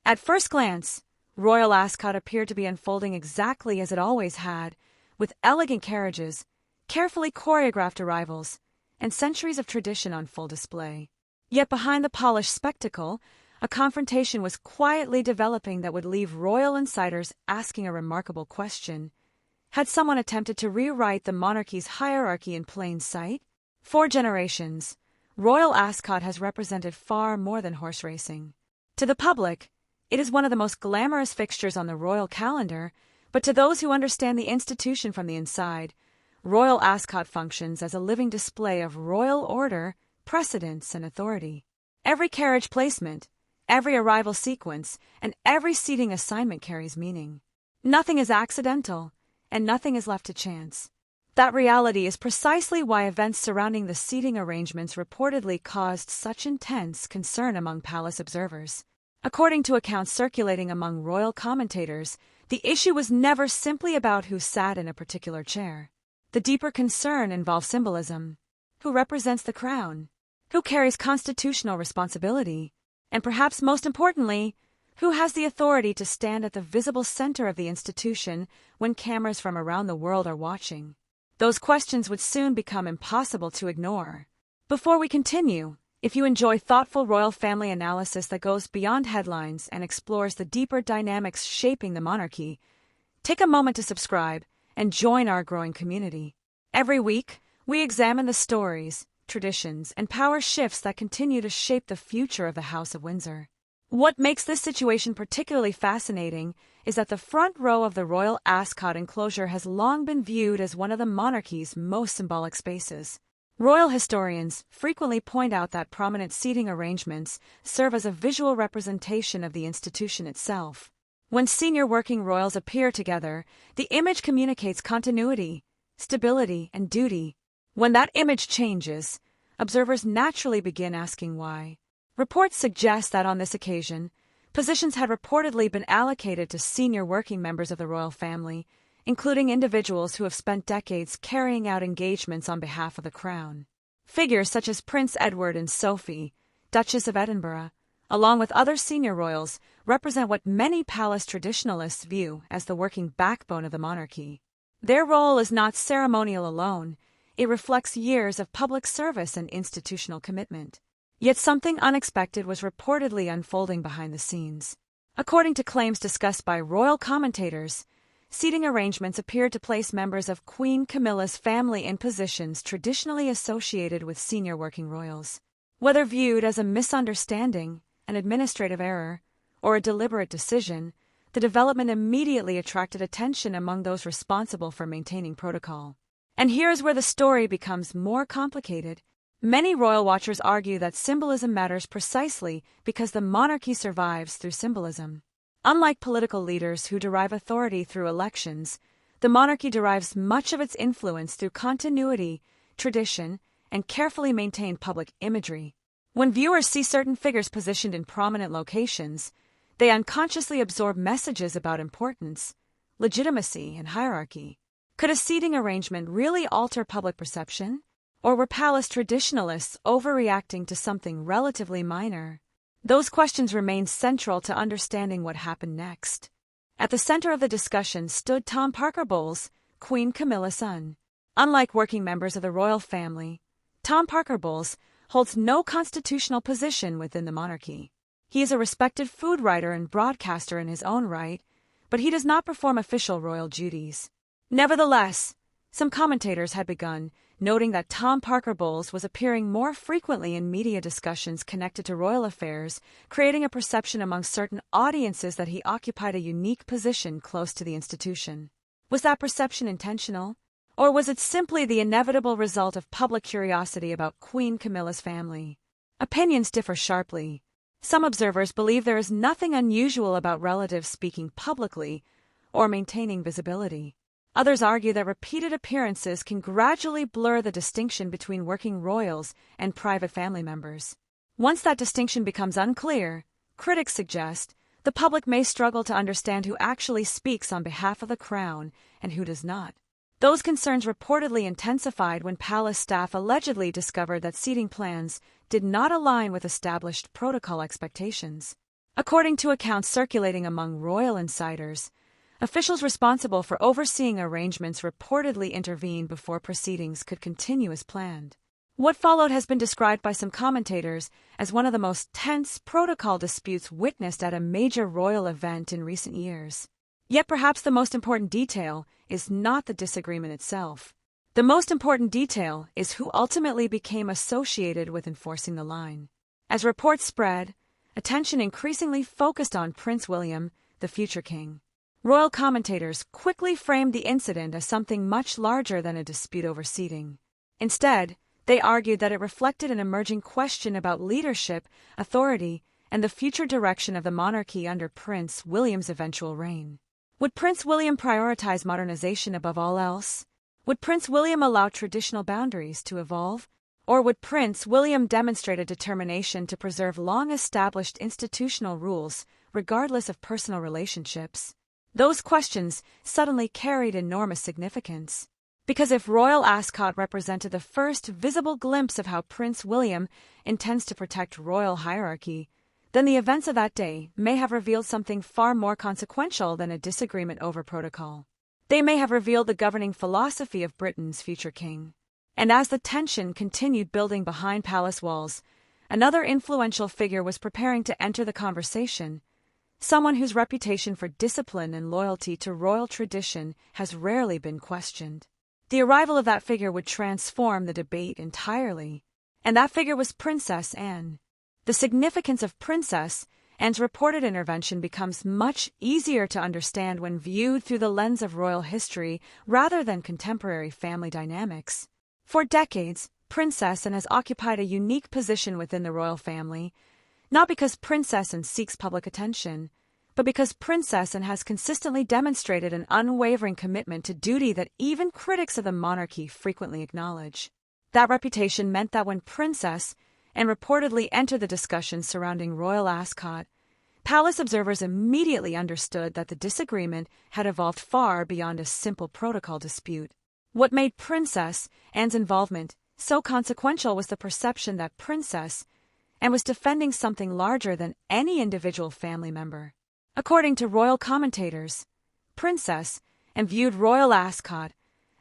At first glance, Royal Ascot appeared to be unfolding exactly as it always had, with elegant carriages, carefully choreographed arrivals, and centuries of tradition on full display. Yet behind the polished spectacle, a confrontation was quietly developing that would leave royal insiders asking a remarkable question. Had someone attempted to rewrite the monarchy's hierarchy in plain sight? For generations, Royal Ascot has represented far more than horse racing. To the public, it is one of the most glamorous fixtures on the royal calendar, but to those who understand the institution from the inside, Royal Ascot functions as a living display of royal order, precedence, and authority. Every carriage placement, every arrival sequence, and every seating assignment carries meaning. Nothing is accidental, and nothing is left to chance. That reality is precisely why events surrounding the seating arrangements reportedly caused such intense concern among palace observers. According to accounts circulating among royal commentators, the issue was never simply about who sat in a particular chair. The deeper concern involves symbolism. Who represents the crown? Who carries constitutional responsibility? And perhaps most importantly, who has the authority to stand at the visible center of the institution when cameras from around the world are watching? Those questions would soon become impossible to ignore. Before we continue, if you enjoy thoughtful royal family analysis that goes beyond headlines and explores the deeper dynamics shaping the monarchy, take a moment to subscribe and join our growing community. Every week, we examine the stories, traditions, and power shifts that continue to shape the future of the House of Windsor. What makes this situation particularly fascinating is that the front row of the Royal Ascot enclosure has long been viewed as one of the monarchy's most symbolic spaces. Royal historians frequently point out that prominent seating arrangements serve as a visual representation of the institution itself. When senior working royals appear together, the image communicates continuity, stability, and duty. When that image changes, observers naturally begin asking why. Reports suggest that on this occasion, positions had reportedly been allocated to senior working members of the royal family, including individuals who have spent decades carrying out engagements on behalf of the crown. Figures such as Prince Edward and Sophie, Duchess of Edinburgh, along with other senior royals, represent what many palace traditionalists view as the working backbone of the monarchy. Their role is not ceremonial alone. It reflects years of public service and institutional commitment. Yet something unexpected was reportedly unfolding behind the scenes. According to claims discussed by royal commentators, seating arrangements appeared to place members of Queen Camilla's family in positions traditionally associated with senior working royals. Whether viewed as a misunderstanding, an administrative error, or a deliberate decision, the development immediately attracted attention among those responsible for maintaining protocol. And here's where the story becomes more complicated. Many royal watchers argue that symbolism matters precisely because the monarchy survives through symbolism. Unlike political leaders who derive authority through elections, the monarchy derives much of its influence through continuity, tradition, and carefully maintained public imagery. When viewers see certain figures positioned in prominent locations, they unconsciously absorb messages about importance, legitimacy, and hierarchy. Could a seating arrangement really alter public perception? Or were palace traditionalists overreacting to something relatively minor? Those questions remain central to understanding what happened next. At the center of the discussion stood Tom Parker Bowles, Queen Camilla's son. Unlike working members of the royal family, Tom Parker Bowles holds no constitutional position within the monarchy. He is a respected food writer and broadcaster in his own right, but he does not perform official royal duties. Nevertheless, some commentators had begun noting that Tom Parker Bowles was appearing more frequently in media discussions connected to royal affairs, creating a perception among certain audiences that he occupied a unique position close to the institution. Was that perception intentional? Or was it simply the inevitable result of public curiosity about Queen Camilla's family? Opinions differ sharply. Some observers believe there is nothing unusual about relatives speaking publicly or maintaining visibility. Others argue that repeated appearances can gradually blur the distinction between working royals and private family members. Once that distinction becomes unclear, critics suggest the public may struggle to understand who actually speaks on behalf of the crown and who does not. Those concerns reportedly intensified when palace staff allegedly discovered that seating plans did not align with established protocol expectations. According to accounts circulating among royal insiders, officials responsible for overseeing arrangements reportedly intervened before proceedings could continue as planned. What followed has been described by some commentators as one of the most tense protocol disputes witnessed at a major royal event in recent years. Yet perhaps the most important detail is not the disagreement itself. The most important detail is who ultimately became associated with enforcing the line. As reports spread, attention increasingly focused on Prince William, the future king. Royal commentators quickly framed the incident as something much larger than a dispute over seating. Instead, they argued that it reflected an emerging question about leadership, authority, and the future direction of the monarchy under Prince William's eventual reign. Would Prince William prioritize modernization above all else? Would Prince William allow traditional boundaries to evolve? Or would Prince William demonstrate a determination to preserve long-established institutional rules, regardless of personal relationships? Those questions suddenly carried enormous significance. Because if Royal Ascot represented the first visible glimpse of how Prince William intends to protect royal hierarchy, then the events of that day may have revealed something far more consequential than a disagreement over protocol. They may have revealed the governing philosophy of Britain's future king. And as the tension continued building behind palace walls, another influential figure was preparing to enter the conversation, someone whose reputation for discipline and loyalty to royal tradition has rarely been questioned. The arrival of that figure would transform the debate entirely, and that figure was Princess Anne. The significance of Princess Anne's reported intervention becomes much easier to understand when viewed through the lens of royal history rather than contemporary family dynamics. For decades, Princess Anne has occupied a unique position within the royal family, not because Princess Anne seeks public attention, but because Princess Anne has consistently demonstrated an unwavering commitment to duty that even critics of the monarchy frequently acknowledge. That reputation meant that when Princess Anne reportedly entered the discussion surrounding Royal Ascot, palace observers immediately understood that the disagreement had evolved far beyond a simple protocol dispute. What made Princess Anne's involvement so consequential was the perception that Princess Anne was defending something larger than any individual family member. According to royal commentators, Princess Anne viewed Royal Ascot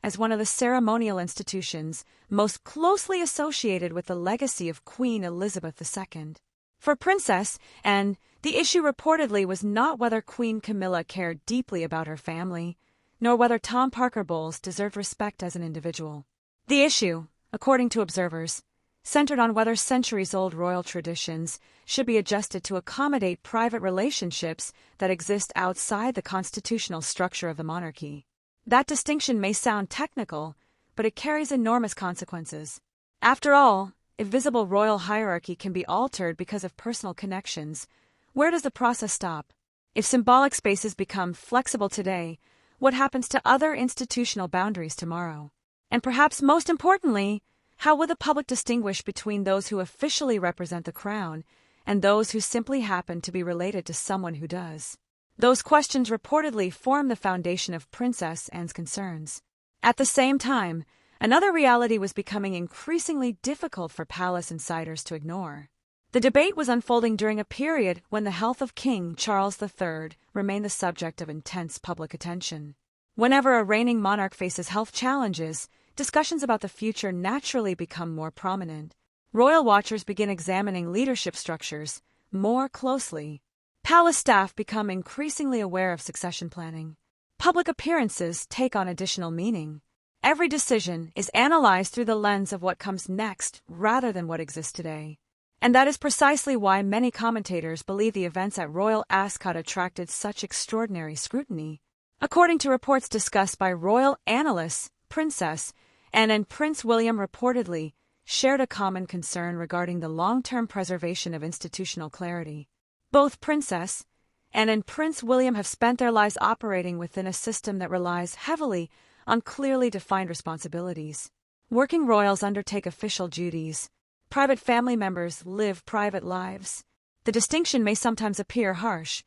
as one of the ceremonial institutions most closely associated with the legacy of Queen Elizabeth II. For Princess Anne, the issue reportedly was not whether Queen Camilla cared deeply about her family, nor whether Tom Parker Bowles deserved respect as an individual. The issue, according to observers, centered on whether centuries-old royal traditions should be adjusted to accommodate private relationships that exist outside the constitutional structure of the monarchy. That distinction may sound technical, but it carries enormous consequences. After all, if visible royal hierarchy can be altered because of personal connections, where does the process stop? If symbolic spaces become flexible today, what happens to other institutional boundaries tomorrow? And perhaps most importantly, how would the public distinguish between those who officially represent the crown and those who simply happen to be related to someone who does? Those questions reportedly form the foundation of Princess Anne's concerns. At the same time, another reality was becoming increasingly difficult for palace insiders to ignore. The debate was unfolding during a period when the health of King Charles III remained the subject of intense public attention. Whenever a reigning monarch faces health challenges, discussions about the future naturally become more prominent. Royal watchers begin examining leadership structures more closely. Palace staff become increasingly aware of succession planning. Public appearances take on additional meaning. Every decision is analyzed through the lens of what comes next rather than what exists today. And that is precisely why many commentators believe the events at Royal Ascot attracted such extraordinary scrutiny. According to reports discussed by royal analysts, Princess Anne and Prince William reportedly shared a common concern regarding the long-term preservation of institutional clarity. Both Princess Anne and Prince William have spent their lives operating within a system that relies heavily on clearly defined responsibilities. Working royals undertake official duties. Private family members live private lives. The distinction may sometimes appear harsh,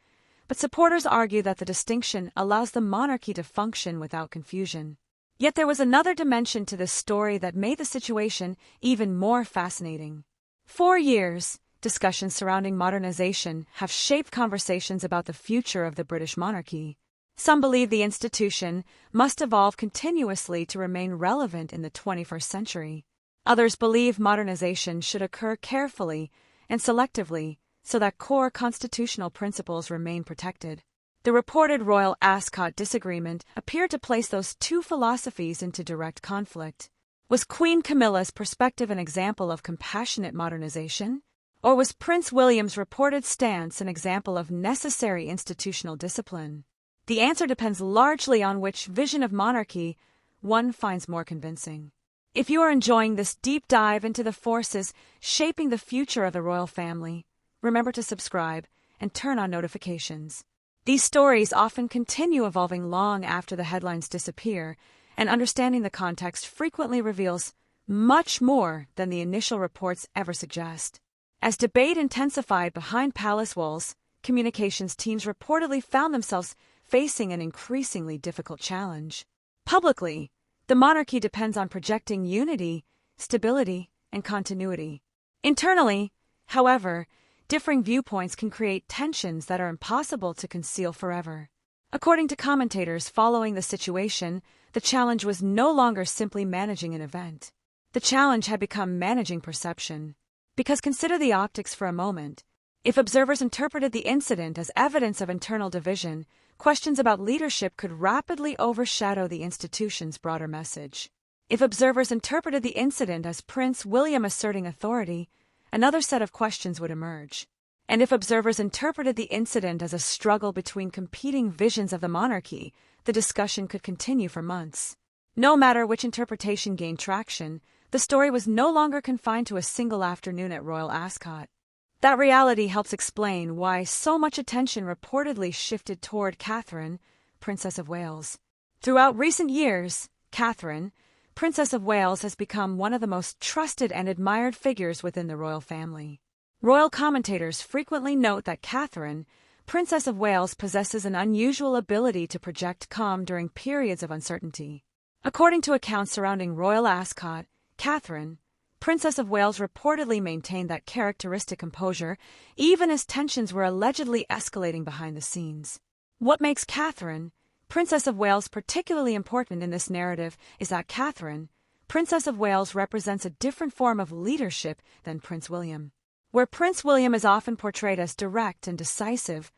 but supporters argue that the distinction allows the monarchy to function without confusion. Yet there was another dimension to this story that made the situation even more fascinating. For years, discussions surrounding modernization have shaped conversations about the future of the British monarchy. Some believe the institution must evolve continuously to remain relevant in the 21st century. Others believe modernization should occur carefully and selectively so that core constitutional principles remain protected. The reported royal Ascot disagreement appeared to place those two philosophies into direct conflict. Was Queen Camilla's perspective an example of compassionate modernization? Or was Prince William's reported stance an example of necessary institutional discipline? The answer depends largely on which vision of monarchy one finds more convincing. If you are enjoying this deep dive into the forces shaping the future of the royal family, remember to subscribe and turn on notifications. These stories often continue evolving long after the headlines disappear, and understanding the context frequently reveals much more than the initial reports ever suggest. As debate intensified behind palace walls, communications teams reportedly found themselves facing an increasingly difficult challenge. Publicly, the monarchy depends on projecting unity, stability, and continuity. Internally, however, differing viewpoints can create tensions that are impossible to conceal forever. According to commentators following the situation, the challenge was no longer simply managing an event. The challenge had become managing perception. Because consider the optics for a moment. If observers interpreted the incident as evidence of internal division, questions about leadership could rapidly overshadow the institution's broader message. If observers interpreted the incident as Prince William asserting authority, another set of questions would emerge. And if observers interpreted the incident as a struggle between competing visions of the monarchy, the discussion could continue for months. No matter which interpretation gained traction, the story was no longer confined to a single afternoon at Royal Ascot. That reality helps explain why so much attention reportedly shifted toward Catherine, Princess of Wales. Throughout recent years, Catherine, Princess of Wales, has become one of the most trusted and admired figures within the royal family. Royal commentators frequently note that Catherine, Princess of Wales, possesses an unusual ability to project calm during periods of uncertainty. According to accounts surrounding Royal Ascot, Catherine, Princess of Wales, reportedly maintained that characteristic composure even as tensions were allegedly escalating behind the scenes. What makes Catherine, Princess of Wales, particularly important in this narrative is that Catherine, Princess of Wales, represents a different form of leadership than Prince William. Where Prince William is often portrayed as direct and decisive,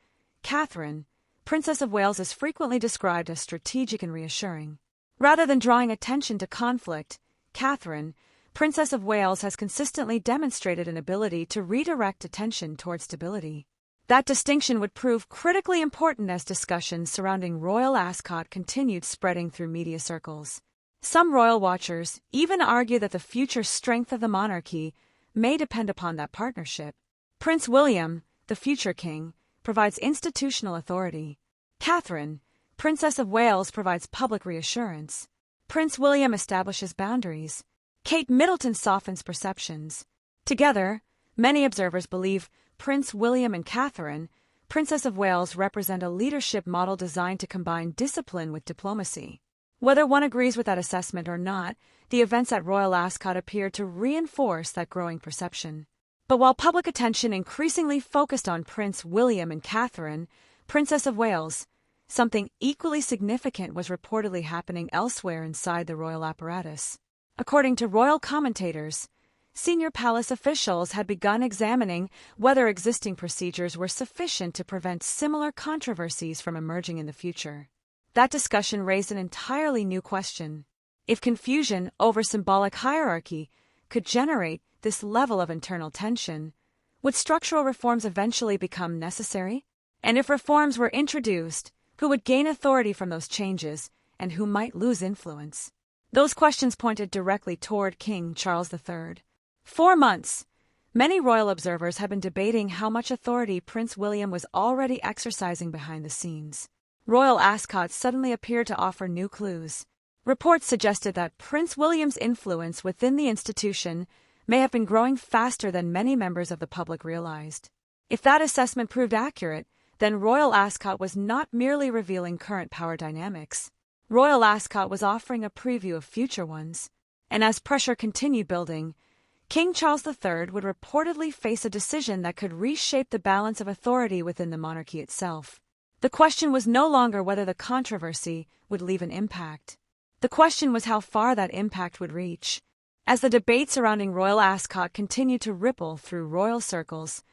Catherine, Princess of Wales, is frequently described as strategic and reassuring. Rather than drawing attention to conflict, Catherine, Princess of Wales, has consistently demonstrated an ability to redirect attention toward stability. That distinction would prove critically important as discussions surrounding Royal Ascot continued spreading through media circles. Some royal watchers even argue that the future strength of the monarchy may depend upon that partnership. Prince William, the future king, provides institutional authority. Catherine, Princess of Wales, provides public reassurance. Prince William establishes boundaries. Kate Middleton softens perceptions. Together, many observers believe Prince William and Catherine, Princess of Wales, represent a leadership model designed to combine discipline with diplomacy. Whether one agrees with that assessment or not, the events at Royal Ascot appear to reinforce that growing perception. But while public attention increasingly focused on Prince William and Catherine, Princess of Wales, something equally significant was reportedly happening elsewhere inside the royal apparatus. According to royal commentators, senior palace officials had begun examining whether existing procedures were sufficient to prevent similar controversies from emerging in the future. That discussion raised an entirely new question. If confusion over symbolic hierarchy could generate this level of internal tension, would structural reforms eventually become necessary? And if reforms were introduced, who would gain authority from those changes, and who might lose influence? Those questions pointed directly toward King Charles III. For months, many royal observers have been debating how much authority Prince William was already exercising behind the scenes. Royal Ascot suddenly appeared to offer new clues. Reports suggested that Prince William's influence within the institution may have been growing faster than many members of the public realized. If that assessment proved accurate, then Royal Ascot was not merely revealing current power dynamics. Royal Ascot was offering a preview of future ones. And as pressure continued building, King Charles III would reportedly face a decision that could reshape the balance of authority within the monarchy itself. The question was no longer whether the controversy would leave an impact. The question was how far that impact would reach. As the debate surrounding royal Ascot continued to ripple through royal circles,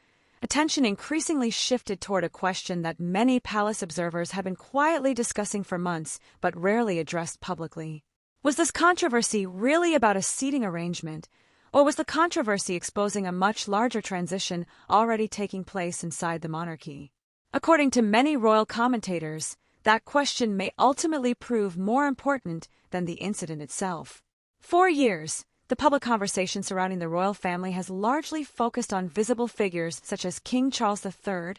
attention increasingly shifted toward a question that many palace observers had been quietly discussing for months but rarely addressed publicly. Was this controversy really about a seating arrangement, or was the controversy exposing a much larger transition already taking place inside the monarchy? According to many royal commentators, that question may ultimately prove more important than the incident itself. For years, the public conversation surrounding the royal family has largely focused on visible figures such as King Charles III,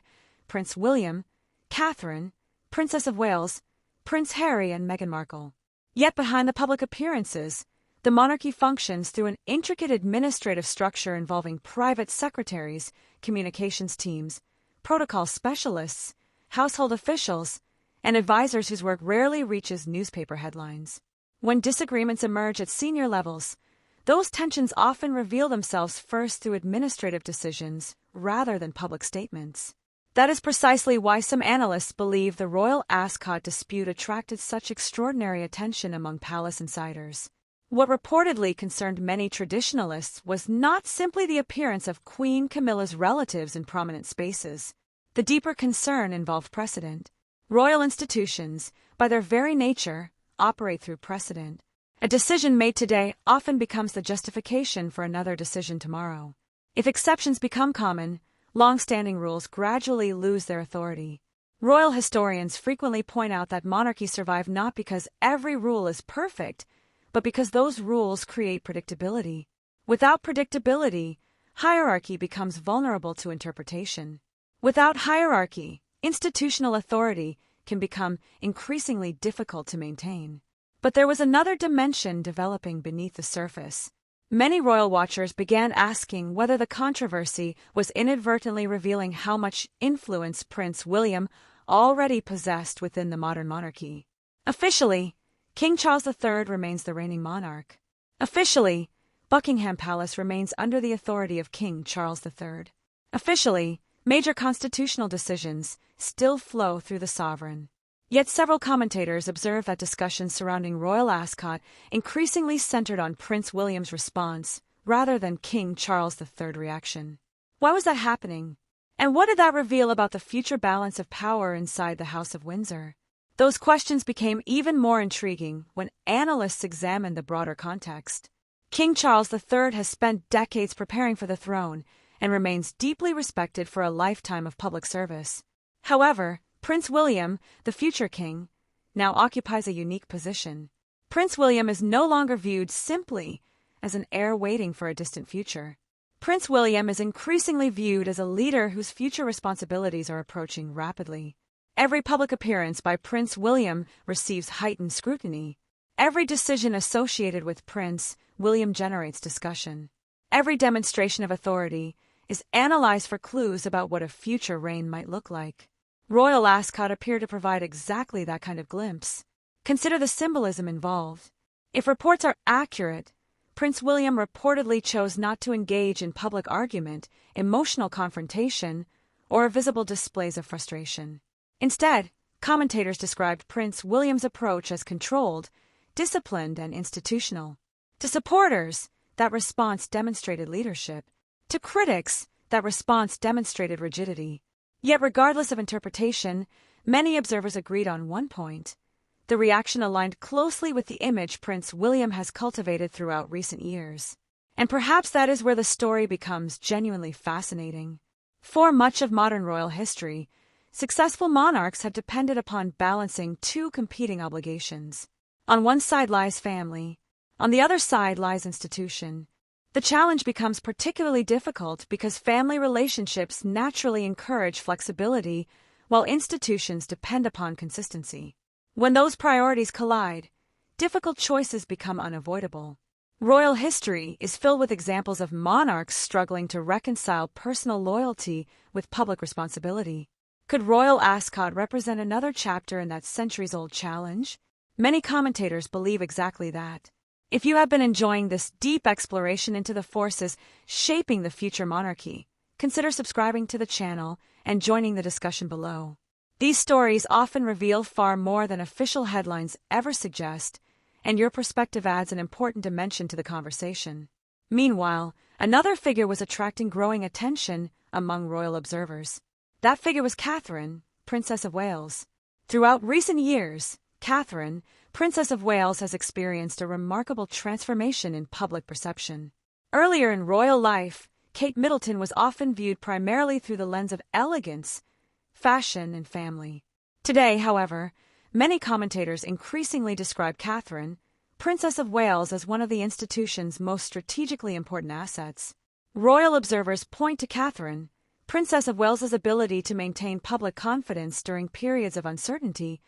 Prince William, Catherine, Princess of Wales, Prince Harry, and Meghan Markle. Yet behind the public appearances, the monarchy functions through an intricate administrative structure involving private secretaries, communications teams, protocol specialists, household officials, and advisors whose work rarely reaches newspaper headlines. When disagreements emerge at senior levels, those tensions often reveal themselves first through administrative decisions rather than public statements. That is precisely why some analysts believe the royal Ascot dispute attracted such extraordinary attention among palace insiders. What reportedly concerned many traditionalists was not simply the appearance of Queen Camilla's relatives in prominent spaces. The deeper concern involved precedent. Royal institutions, by their very nature, operate through precedent. A decision made today often becomes the justification for another decision tomorrow. If exceptions become common, long-standing rules gradually lose their authority. Royal historians frequently point out that monarchies survive not because every rule is perfect, but because those rules create predictability. Without predictability, hierarchy becomes vulnerable to interpretation. Without hierarchy, institutional authority can become increasingly difficult to maintain. But there was another dimension developing beneath the surface. Many royal watchers began asking whether the controversy was inadvertently revealing how much influence Prince William already possessed within the modern monarchy. Officially, King Charles III remains the reigning monarch. Officially, Buckingham Palace remains under the authority of King Charles III. Officially, major constitutional decisions still flow through the sovereign. Yet several commentators observe that discussions surrounding royal Ascot increasingly centered on Prince William's response rather than King Charles III's reaction. Why was that happening? And what did that reveal about the future balance of power inside the House of Windsor? Those questions became even more intriguing when analysts examined the broader context. King Charles III has spent decades preparing for the throne and remains deeply respected for a lifetime of public service. However, Prince William, the future king, now occupies a unique position. Prince William is no longer viewed simply as an heir waiting for a distant future. Prince William is increasingly viewed as a leader whose future responsibilities are approaching rapidly. Every public appearance by Prince William receives heightened scrutiny. Every decision associated with Prince William generates discussion. Every demonstration of authority is analyzed for clues about what a future reign might look like. Royal Ascot appear to provide exactly that kind of glimpse. Consider the symbolism involved. If reports are accurate, Prince William reportedly chose not to engage in public argument, emotional confrontation, or visible displays of frustration. Instead, commentators described Prince William's approach as controlled, disciplined, and institutional. To supporters, that response demonstrated leadership. To critics, that response demonstrated rigidity. Yet regardless of interpretation, many observers agreed on one point. The reaction aligned closely with the image Prince William has cultivated throughout recent years. And perhaps that is where the story becomes genuinely fascinating. For much of modern royal history, successful monarchs have depended upon balancing two competing obligations. On one side lies family, on the other side lies institution. The challenge becomes particularly difficult because family relationships naturally encourage flexibility, while institutions depend upon consistency. When those priorities collide, difficult choices become unavoidable. Royal history is filled with examples of monarchs struggling to reconcile personal loyalty with public responsibility. Could royal Ascot represent another chapter in that centuries-old challenge? Many commentators believe exactly that. If you have been enjoying this deep exploration into the forces shaping the future monarchy, consider subscribing to the channel and joining the discussion below. These stories often reveal far more than official headlines ever suggest, and your perspective adds an important dimension to the conversation. Meanwhile, another figure was attracting growing attention among royal observers. That figure was Catherine, Princess of Wales. Throughout recent years, Catherine, Princess of Wales, has experienced a remarkable transformation in public perception. Earlier in royal life, Kate Middleton was often viewed primarily through the lens of elegance, fashion, and family. Today, however, many commentators increasingly describe Catherine, Princess of Wales, as one of the institution's most strategically important assets. Royal observers point to Catherine, Princess of Wales's ability to maintain public confidence during periods of uncertainty,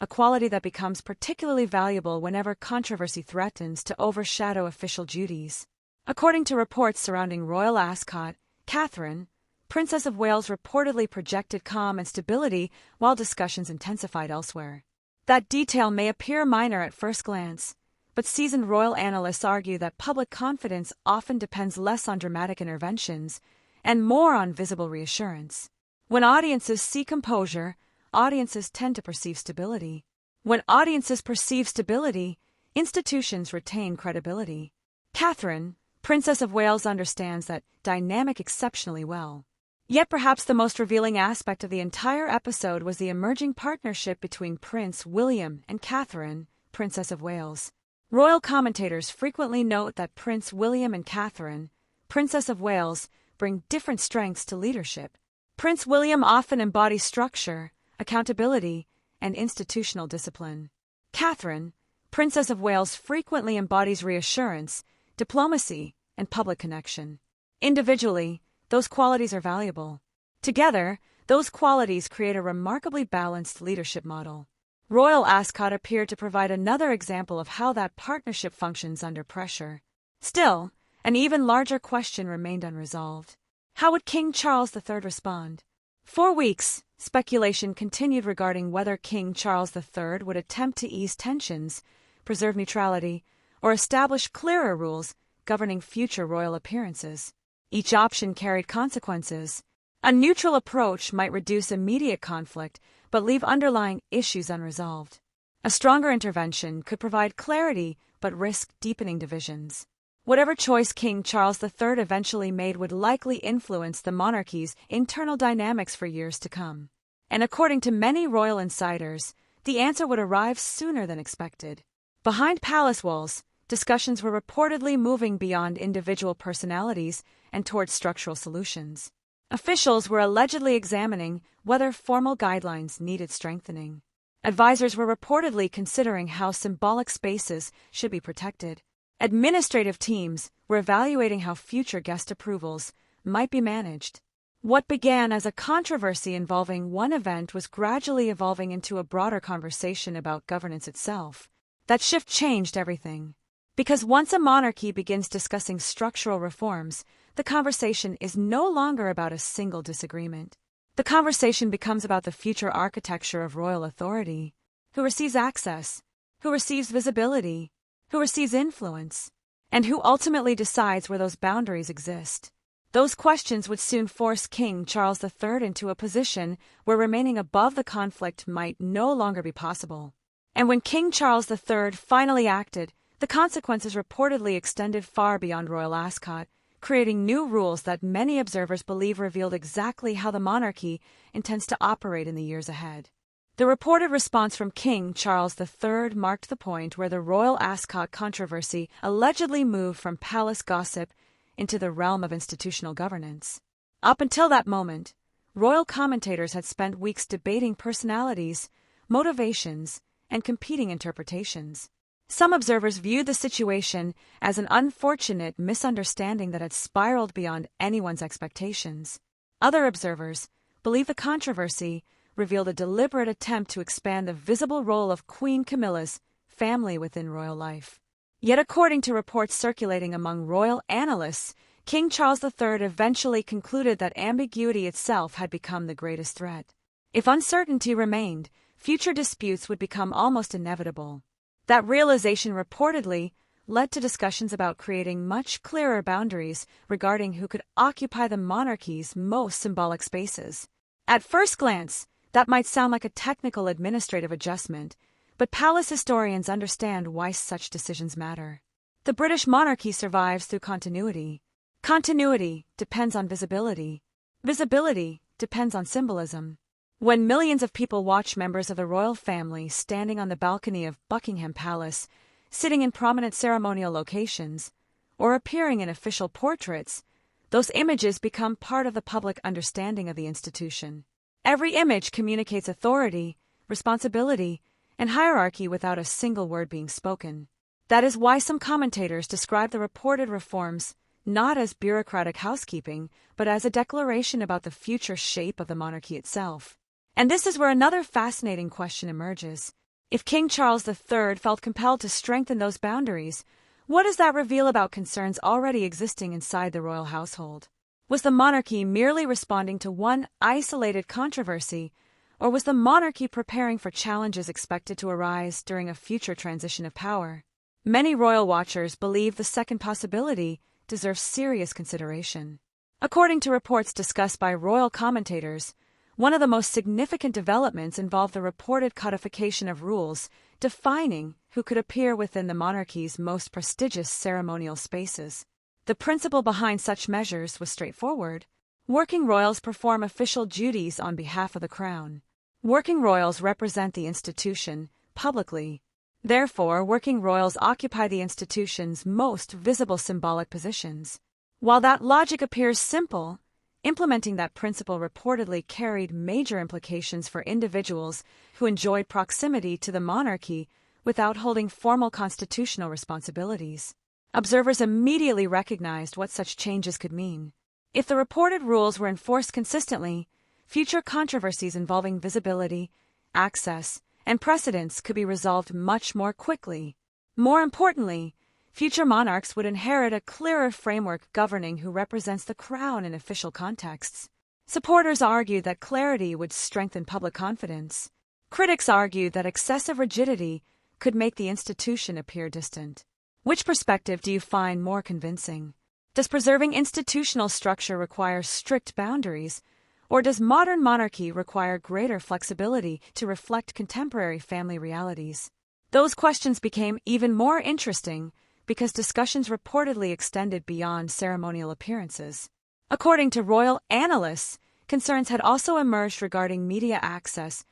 a quality that becomes particularly valuable whenever controversy threatens to overshadow official duties. According to reports surrounding Royal Ascot, Catherine, Princess of Wales, reportedly projected calm and stability while discussions intensified elsewhere. That detail may appear minor at first glance, but seasoned royal analysts argue that public confidence often depends less on dramatic interventions and more on visible reassurance. When audiences see composure, audiences tend to perceive stability. When audiences perceive stability, institutions retain credibility. Catherine, Princess of Wales, understands that dynamic exceptionally well. Yet perhaps the most revealing aspect of the entire episode was the emerging partnership between Prince William and Catherine, Princess of Wales. Royal commentators frequently note that Prince William and Catherine, Princess of Wales, bring different strengths to leadership. Prince William often embodies structure, accountability, and institutional discipline. Catherine, Princess of Wales, frequently embodies reassurance, diplomacy, and public connection. Individually, those qualities are valuable. Together, those qualities create a remarkably balanced leadership model. Royal Ascot appeared to provide another example of how that partnership functions under pressure. Still, an even larger question remained unresolved. How would King Charles III respond? For weeks, speculation continued regarding whether King Charles III would attempt to ease tensions, preserve neutrality, or establish clearer rules governing future royal appearances. Each option carried consequences. A neutral approach might reduce immediate conflict, but leave underlying issues unresolved. A stronger intervention could provide clarity, but risk deepening divisions. Whatever choice King Charles III eventually made would likely influence the monarchy's internal dynamics for years to come. And according to many royal insiders, the answer would arrive sooner than expected. Behind palace walls, discussions were reportedly moving beyond individual personalities and towards structural solutions. Officials were allegedly examining whether formal guidelines needed strengthening. Advisors were reportedly considering how symbolic spaces should be protected. Administrative teams were evaluating how future guest approvals might be managed. What began as a controversy involving one event was gradually evolving into a broader conversation about governance itself. That shift changed everything. Because once a monarchy begins discussing structural reforms, the conversation is no longer about a single disagreement. The conversation becomes about the future architecture of royal authority. Who receives access? Who receives visibility? Who receives influence? And who ultimately decides where those boundaries exist? Those questions would soon force King Charles III into a position where remaining above the conflict might no longer be possible. And when King Charles III finally acted, the consequences reportedly extended far beyond Royal Ascot, creating new rules that many observers believe revealed exactly how the monarchy intends to operate in the years ahead. The reported response from King Charles III marked the point where the Royal Ascot controversy allegedly moved from palace gossip into the realm of institutional governance. Up until that moment, royal commentators had spent weeks debating personalities, motivations, and competing interpretations. Some observers viewed the situation as an unfortunate misunderstanding that had spiraled beyond anyone's expectations. Other observers believe the controversy revealed a deliberate attempt to expand the visible role of Queen Camilla's family within royal life. Yet according to reports circulating among royal analysts, King Charles III eventually concluded that ambiguity itself had become the greatest threat. If uncertainty remained, future disputes would become almost inevitable. That realization reportedly led to discussions about creating much clearer boundaries regarding who could occupy the monarchy's most symbolic spaces. At first glance, that might sound like a technical administrative adjustment, but palace historians understand why such decisions matter. The British monarchy survives through continuity. Continuity depends on visibility. Visibility depends on symbolism. When millions of people watch members of the royal family standing on the balcony of Buckingham Palace, sitting in prominent ceremonial locations, or appearing in official portraits, those images become part of the public understanding of the institution. Every image communicates authority, responsibility, and hierarchy without a single word being spoken. That is why some commentators describe the reported reforms not as bureaucratic housekeeping, but as a declaration about the future shape of the monarchy itself. And this is where another fascinating question emerges. If King Charles III felt compelled to strengthen those boundaries, what does that reveal about concerns already existing inside the royal household? Was the monarchy merely responding to one isolated controversy, or was the monarchy preparing for challenges expected to arise during a future transition of power? Many royal watchers believe the second possibility deserves serious consideration. According to reports discussed by royal commentators, one of the most significant developments involved the reported codification of rules defining who could appear within the monarchy's most prestigious ceremonial spaces. The principle behind such measures was straightforward. Working royals perform official duties on behalf of the crown. Working royals represent the institution publicly. Therefore, working royals occupy the institution's most visible symbolic positions. While that logic appears simple, implementing that principle reportedly carried major implications for individuals who enjoyed proximity to the monarchy without holding formal constitutional responsibilities. Observers immediately recognized what such changes could mean. If the reported rules were enforced consistently, future controversies involving visibility, access, and precedence could be resolved much more quickly. More importantly, future monarchs would inherit a clearer framework governing who represents the crown in official contexts. Supporters argued that clarity would strengthen public confidence. Critics argued that excessive rigidity could make the institution appear distant. Which perspective do you find more convincing? Does preserving institutional structure require strict boundaries, or does modern monarchy require greater flexibility to reflect contemporary family realities? Those questions became even more interesting because discussions reportedly extended beyond ceremonial appearances. According to royal analysts, concerns had also emerged regarding media access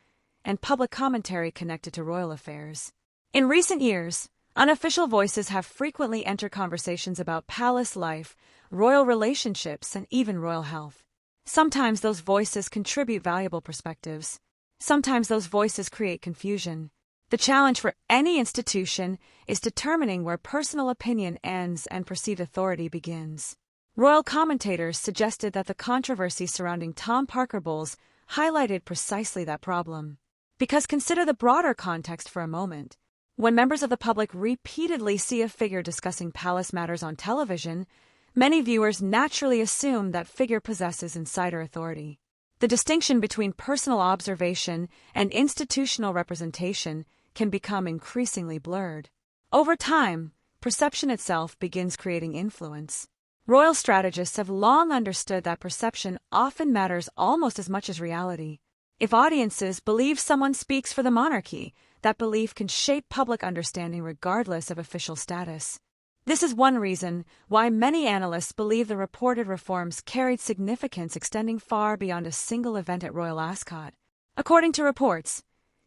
and public commentary connected to royal affairs. In recent years, unofficial voices have frequently entered conversations about palace life, royal relationships, and even royal health. Sometimes those voices contribute valuable perspectives. Sometimes those voices create confusion. The challenge for any institution is determining where personal opinion ends and perceived authority begins. Royal commentators suggested that the controversy surrounding Tom Parker Bowles highlighted precisely that problem. Because consider the broader context for a moment. When members of the public repeatedly see a figure discussing palace matters on television, many viewers naturally assume that figure possesses insider authority. The distinction between personal observation and institutional representation can become increasingly blurred. Over time, perception itself begins creating influence. Royal strategists have long understood that perception often matters almost as much as reality. If audiences believe someone speaks for the monarchy, that belief can shape public understanding regardless of official status. This is one reason why many analysts believe the reported reforms carried significance extending far beyond a single event at Royal Ascot. According to reports,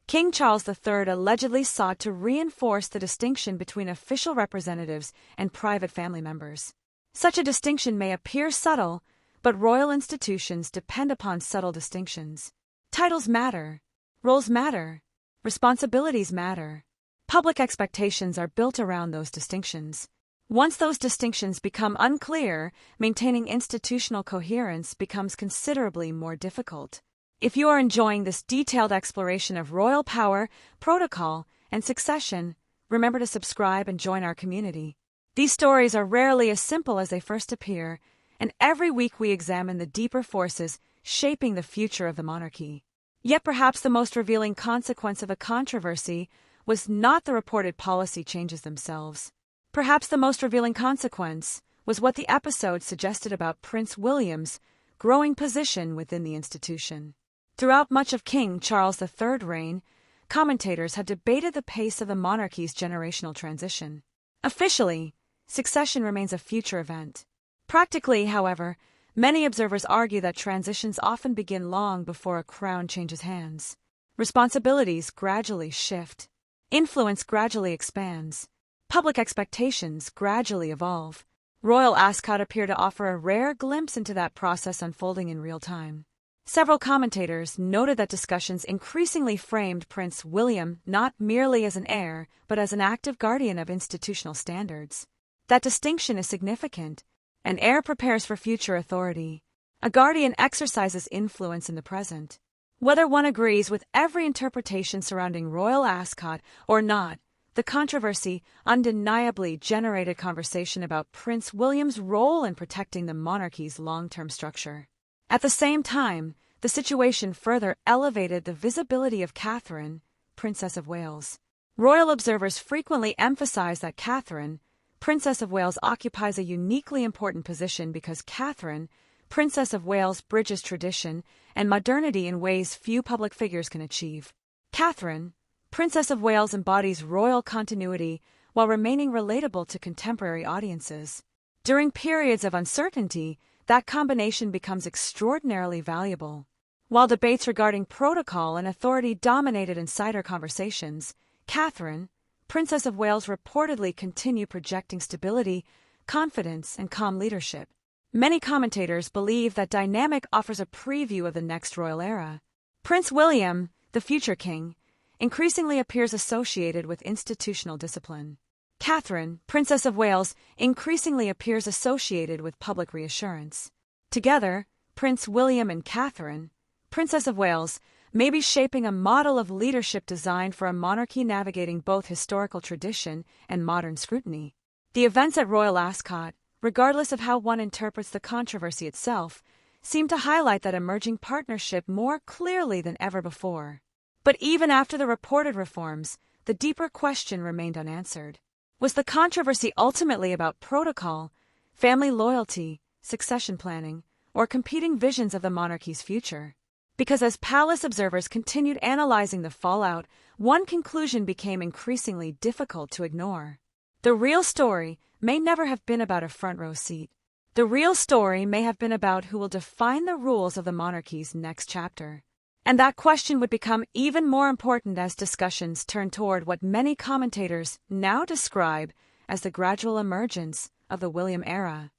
King Charles III allegedly sought to reinforce the distinction between official representatives and private family members. Such a distinction may appear subtle, but royal institutions depend upon subtle distinctions. Titles matter, roles matter, responsibilities matter. Public expectations are built around those distinctions. Once those distinctions become unclear, maintaining institutional coherence becomes considerably more difficult. If you are enjoying this detailed exploration of royal power, protocol, and succession, remember to subscribe and join our community. These stories are rarely as simple as they first appear, and every week we examine the deeper forces shaping the future of the monarchy. Yet perhaps the most revealing consequence of a controversy was not the reported policy changes themselves. Perhaps the most revealing consequence was what the episode suggested about Prince William's growing position within the institution. Throughout much of King Charles III's reign, commentators have debated the pace of the monarchy's generational transition. Officially, succession remains a future event. Practically, however, many observers argue that transitions often begin long before a crown changes hands. Responsibilities gradually shift. Influence gradually expands. Public expectations gradually evolve. Royal Ascot appear to offer a rare glimpse into that process unfolding in real time. Several commentators noted that discussions increasingly framed Prince William not merely as an heir, but as an active guardian of institutional standards. That distinction is significant. An heir prepares for future authority. A guardian exercises influence in the present. Whether one agrees with every interpretation surrounding Royal Ascot or not, the controversy undeniably generated conversation about Prince William's role in protecting the monarchy's long-term structure. At the same time, the situation further elevated the visibility of Catherine, Princess of Wales. Royal observers frequently emphasize that Catherine, Princess of Wales, occupies a uniquely important position because Catherine, Princess of Wales, bridges tradition and modernity in ways few public figures can achieve. Catherine, Princess of Wales, embodies royal continuity while remaining relatable to contemporary audiences. During periods of uncertainty, that combination becomes extraordinarily valuable. While debates regarding protocol and authority dominated insider conversations, Catherine, Princess of Wales, reportedly continue projecting stability, confidence, and calm leadership. Many commentators believe that dynamic offers a preview of the next royal era. Prince William, the future king, increasingly appears associated with institutional discipline. Catherine, Princess of Wales, increasingly appears associated with public reassurance. Together, Prince William and Catherine, Princess of Wales, may be shaping a model of leadership designed for a monarchy navigating both historical tradition and modern scrutiny. The events at Royal Ascot, regardless of how one interprets the controversy itself, seem to highlight that emerging partnership more clearly than ever before. But even after the reported reforms, the deeper question remained unanswered. Was the controversy ultimately about protocol, family loyalty, succession planning, or competing visions of the monarchy's future? Because as palace observers continued analyzing the fallout, one conclusion became increasingly difficult to ignore. The real story may never have been about a front-row seat. The real story may have been about who will define the rules of the monarchy's next chapter. And that question would become even more important as discussions turned toward what many commentators now describe as the gradual emergence of the William era.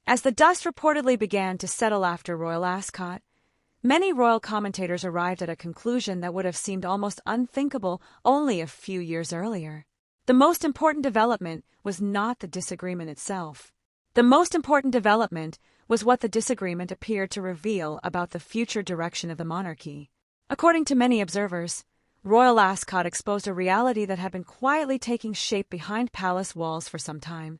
As the dust reportedly began to settle after Royal Ascot, many royal commentators arrived at a conclusion that would have seemed almost unthinkable only a few years earlier. The most important development was not the disagreement itself. The most important development was what the disagreement appeared to reveal about the future direction of the monarchy. According to many observers, Royal Ascot exposed a reality that had been quietly taking shape behind palace walls for some time.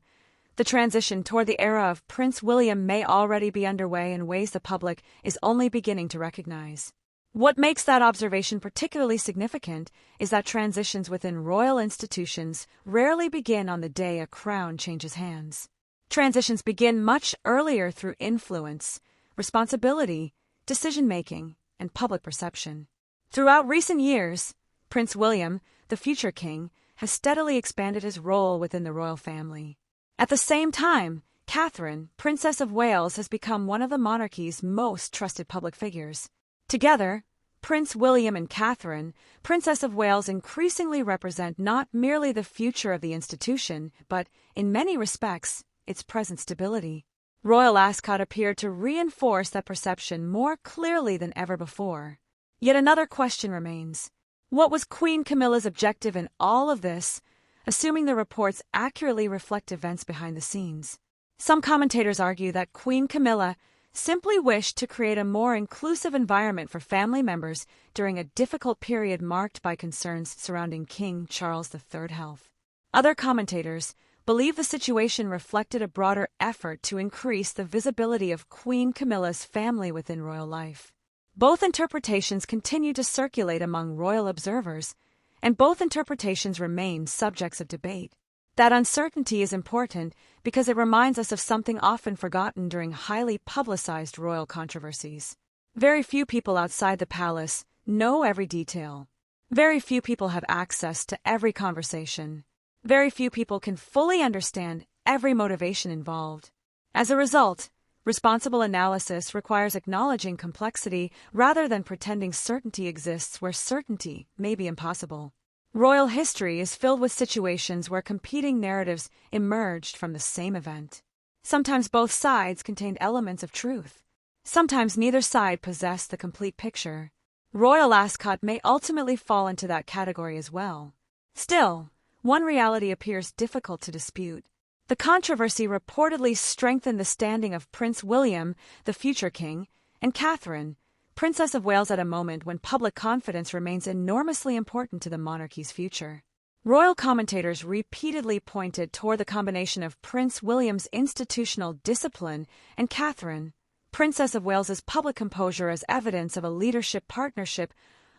The transition toward the era of Prince William may already be underway in ways the public is only beginning to recognize. What makes that observation particularly significant is that transitions within royal institutions rarely begin on the day a crown changes hands. Transitions begin much earlier through influence, responsibility, decision-making, and public perception. Throughout recent years, Prince William, the future king, has steadily expanded his role within the royal family. At the same time, Catherine, Princess of Wales, has become one of the monarchy's most trusted public figures. Together, Prince William and Catherine, Princess of Wales, increasingly represent not merely the future of the institution, but, in many respects, its present stability. Royal Ascot appeared to reinforce that perception more clearly than ever before. Yet another question remains. What was Queen Camilla's objective in all of this, assuming the reports accurately reflect events behind the scenes? Some commentators argue that Queen Camilla simply wished to create a more inclusive environment for family members during a difficult period marked by concerns surrounding King Charles III's health. Other commentators believe the situation reflected a broader effort to increase the visibility of Queen Camilla's family within royal life. Both interpretations continue to circulate among royal observers, and both interpretations remain subjects of debate. That uncertainty is important because it reminds us of something often forgotten during highly publicized royal controversies. Very few people outside the palace know every detail. Very few people have access to every conversation. Very few people can fully understand every motivation involved. As a result, responsible analysis requires acknowledging complexity rather than pretending certainty exists where certainty may be impossible. Royal history is filled with situations where competing narratives emerged from the same event. Sometimes both sides contained elements of truth. Sometimes neither side possessed the complete picture. Royal Ascot may ultimately fall into that category as well. Still, one reality appears difficult to dispute. The controversy reportedly strengthened the standing of Prince William, the future king, and Catherine, Princess of Wales, at a moment when public confidence remains enormously important to the monarchy's future. Royal commentators repeatedly pointed toward the combination of Prince William's institutional discipline and Catherine, Princess of Wales's public composure as evidence of a leadership partnership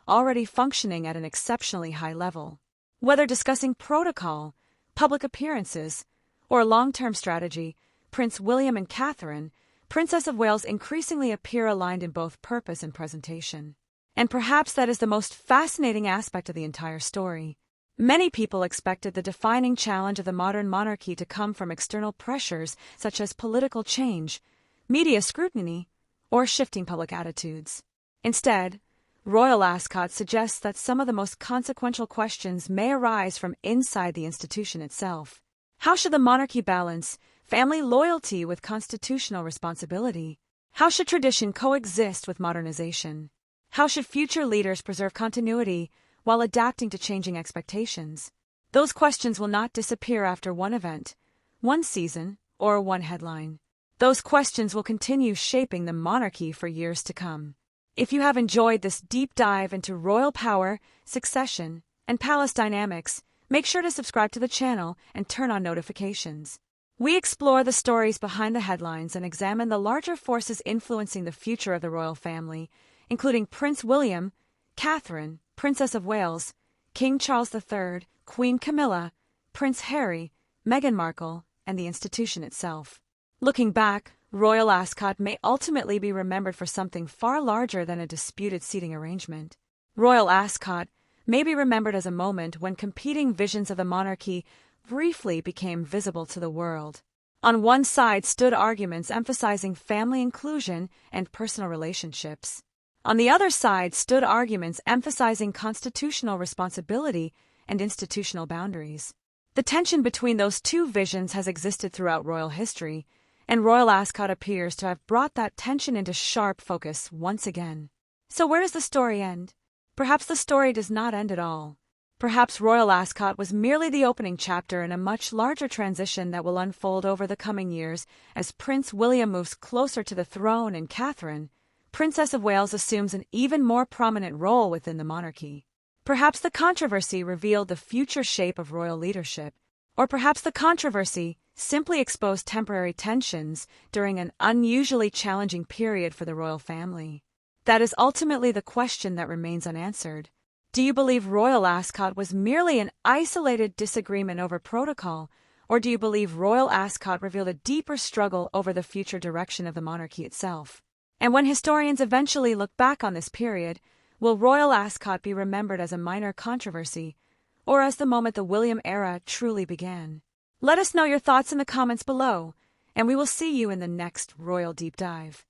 already functioning at an exceptionally high level. Whether discussing protocol, public appearances, or long-term strategy, Prince William and Catherine, Princess of Wales, increasingly appear aligned in both purpose and presentation. And perhaps that is the most fascinating aspect of the entire story. Many people expected the defining challenge of the modern monarchy to come from external pressures such as political change, media scrutiny, or shifting public attitudes. Instead, Royal Ascot suggests that some of the most consequential questions may arise from inside the institution itself. How should the monarchy balance family loyalty with constitutional responsibility? How should tradition coexist with modernization? How should future leaders preserve continuity while adapting to changing expectations? Those questions will not disappear after one event, one season, or one headline. Those questions will continue shaping the monarchy for years to come. If you have enjoyed this deep dive into royal power, succession, and palace dynamics, make sure to subscribe to the channel and turn on notifications. We explore the stories behind the headlines and examine the larger forces influencing the future of the royal family, including Prince William, Catherine, Princess of Wales, King Charles III, Queen Camilla, Prince Harry, Meghan Markle, and the institution itself. Looking back, Royal Ascot may ultimately be remembered for something far larger than a disputed seating arrangement. Royal Ascot may be remembered as a moment when competing visions of the monarchy briefly became visible to the world. On one side stood arguments emphasizing family inclusion and personal relationships. On the other side stood arguments emphasizing constitutional responsibility and institutional boundaries. The tension between those two visions has existed throughout royal history, and Royal Ascot appears to have brought that tension into sharp focus once again. So where does the story end? Perhaps the story does not end at all. Perhaps Royal Ascot was merely the opening chapter in a much larger transition that will unfold over the coming years as Prince William moves closer to the throne and Catherine, Princess of Wales, assumes an even more prominent role within the monarchy. Perhaps the controversy revealed the future shape of royal leadership, or perhaps the controversy simply exposed temporary tensions during an unusually challenging period for the royal family. That is ultimately the question that remains unanswered. Do you believe Royal Ascot was merely an isolated disagreement over protocol, or do you believe Royal Ascot revealed a deeper struggle over the future direction of the monarchy itself? And when historians eventually look back on this period, will Royal Ascot be remembered as a minor controversy, or as the moment the William era truly began? Let us know your thoughts in the comments below, and we will see you in the next Royal Deep Dive.